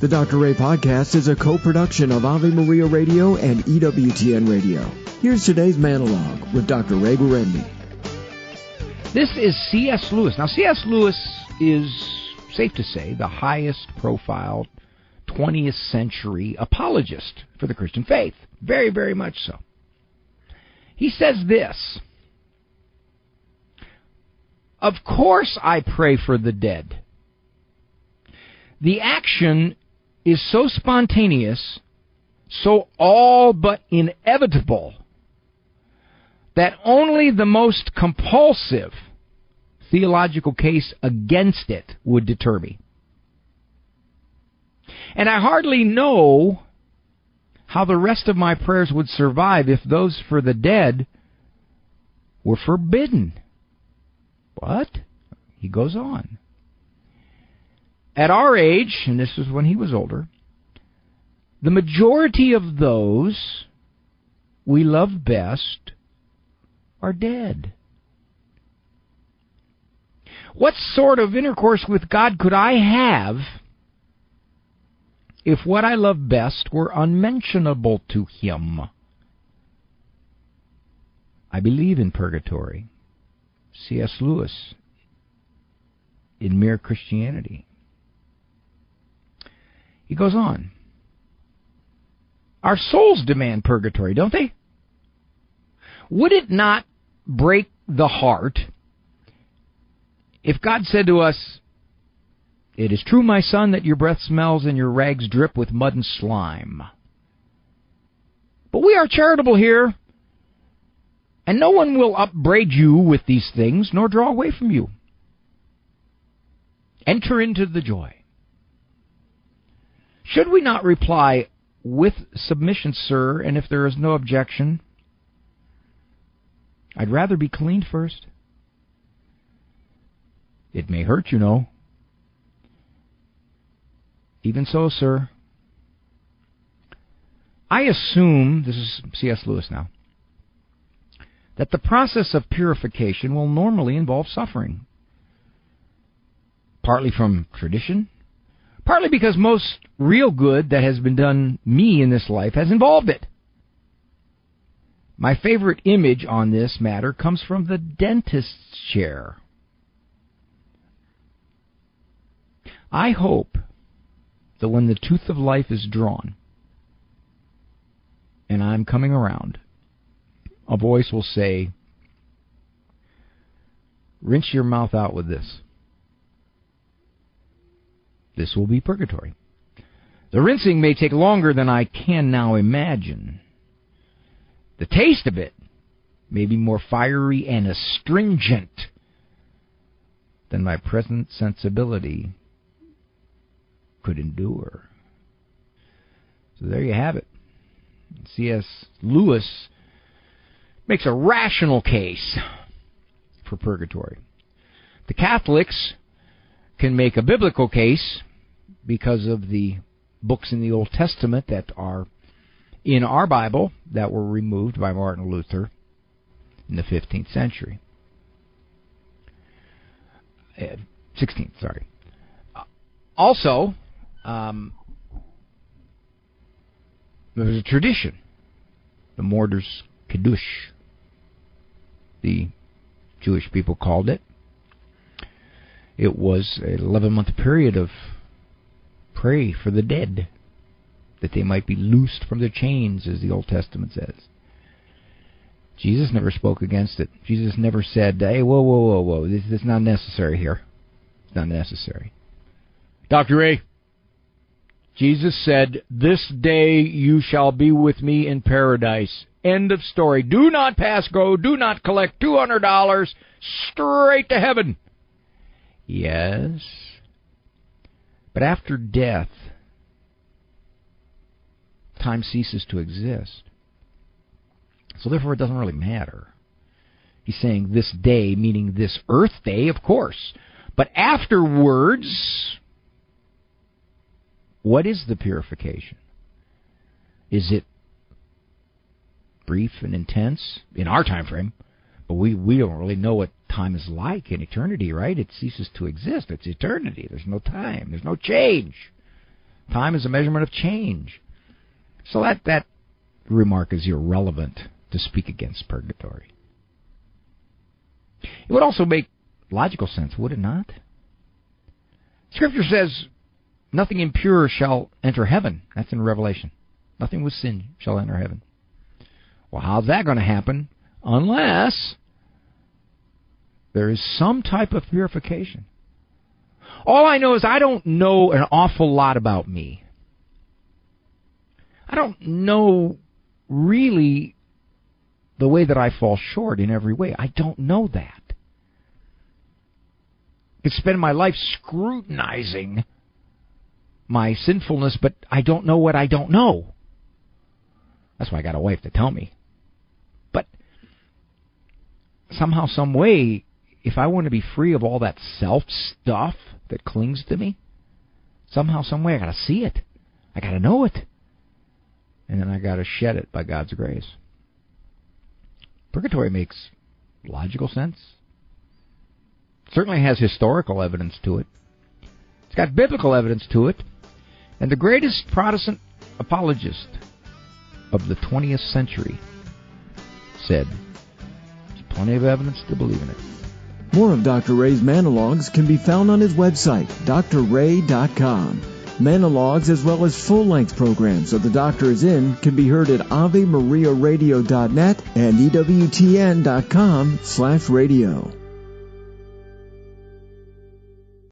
The Dr. Ray Podcast is a co-production of Ave Maria Radio and EWTN Radio. Here's today's monologue with Dr. Ray Guarendi. This is C.S. Lewis. Now, C.S. Lewis is, safe to say, the highest profile 20th century apologist for the Christian faith. Very, very much so. He says this: "Of course I pray for the dead. The action is so spontaneous, so all but inevitable, that only the most compulsive theological case against it would deter me. And I hardly know how the rest of my prayers would survive if those for the dead were forbidden." What? He goes on. "At our age," and this was when he was older, "the majority of those we love best are dead. What sort of intercourse with God could I have if what I love best were unmentionable to Him? I believe in purgatory." C.S. Lewis, in Mere Christianity. He goes on. "Our souls demand purgatory, don't they? Would it not break the heart if God said to us, 'It is true, my son, that your breath smells and your rags drip with mud and slime. But we are charitable here, and no one will upbraid you with these things, nor draw away from you. Enter into the joy.' Should we not reply, 'With submission, sir, and if there is no objection, I'd rather be cleaned first'? It may hurt, you know. Even so, sir. I assume," this is C.S. Lewis now, "that the process of purification will normally involve suffering. Partly from tradition, partly because most real good that has been done me in this life has involved it. My favorite image on this matter comes from the dentist's chair. I hope that when the tooth of life is drawn and I'm coming around, a voice will say, 'Rinse your mouth out with this.' This will be purgatory. The rinsing may take longer than I can now imagine. The taste of it may be more fiery and astringent than my present sensibility could endure." So there you have it. C.S. Lewis makes a rational case for purgatory. The Catholics can make a biblical case because of the books in the Old Testament that are in our Bible that were removed by Martin Luther in the 15th century. 16th, sorry. Also, there was a tradition, the Morder's Kiddush, the Jewish people called it. It was an 11-month period of pray for the dead, that they might be loosed from their chains, as the Old Testament says. Jesus never spoke against it. Jesus never said, "Hey, whoa, this is not necessary here. It's not necessary." Dr. Ray, Jesus said, "This day you shall be with me in paradise." End of story. Do not pass go. Do not collect $200. Straight to heaven. Yes. But after death, time ceases to exist. So therefore it doesn't really matter. He's saying this day, meaning this earth day, of course. But afterwards, what is the purification? Is it brief and intense in our time frame? But we don't really know what time is like in eternity, right? It ceases to exist. It's eternity. There's no time. There's no change. Time is a measurement of change. So that remark is irrelevant to speak against purgatory. It would also make logical sense, would it not? Scripture says, nothing impure shall enter heaven. That's in Revelation. Nothing with sin shall enter heaven. Well, how's that going to happen? Unless there is some type of purification. All I know is I don't know an awful lot about me. I don't know really the way that I fall short in every way. I don't know that. I could spend my life scrutinizing my sinfulness, but I don't know what I don't know. That's why I got a wife to tell me. But somehow, some way, if I want to be free of all that self stuff that clings to me, somehow, some way, I got to see it. I got to know it. And then I got to shed it by God's grace. Purgatory makes logical sense. Certainly has historical evidence to it. It's got biblical evidence to it. And the greatest Protestant apologist of the 20th century said, there's plenty of evidence to believe in it. More of Dr. Ray's monologues can be found on his website, drray.com. Monologues as well as full-length programs that the doctor is in can be heard at AveMariaRadio.net and EWTN.com/radio.